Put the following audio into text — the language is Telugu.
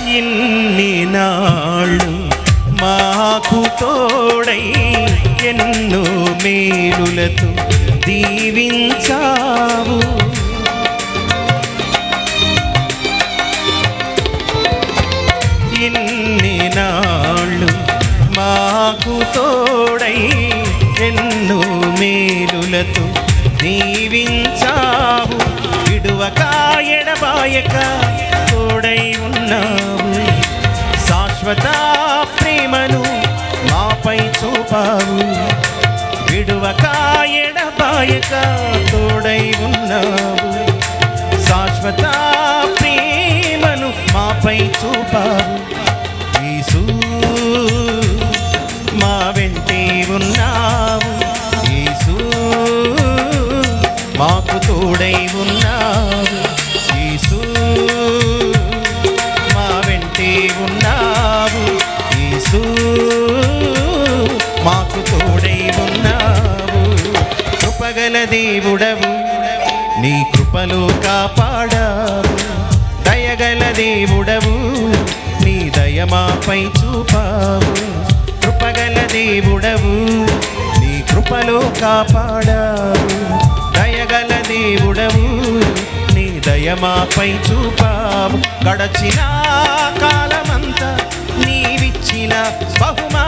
ఇన్ని నాళ్ళు మాకు తోడై ఎన్నో మేలులతో దీవించావు. ఇన్ని నాళ్ళు మాకు తోడై ఎన్నో మేలులతో దీవించావు. విడువక ఎడబాయక తోడై ఉన్నావు. శాశ్వత ప్రేమను మాపై చూపావు. విడువక ఎడబాయక తోడై ఉన్నావు. శాశ్వత ప్రేమను మాపై చూపావు. యేసు మా వెంటే ఉన్నావు. యేసు మాకు తోడై ఉన్నావు. యేసు మా వెంటే ఉన్నావు. యేసు మాకు తోడై ఉన్నావు. కృపగల దేవుడవు, నీ కృపలో కాపాడావు. దయగల దేవుడవు, నీ దయ మాపై చూపావు. కృపగల దేవుడవు, నీ కృపలో కాపాడావు. దయగల దేవుడవు, నీ దయ మాపై చూపావు. గడచిన కాలమంతా నీవిచ్చిన బహుమా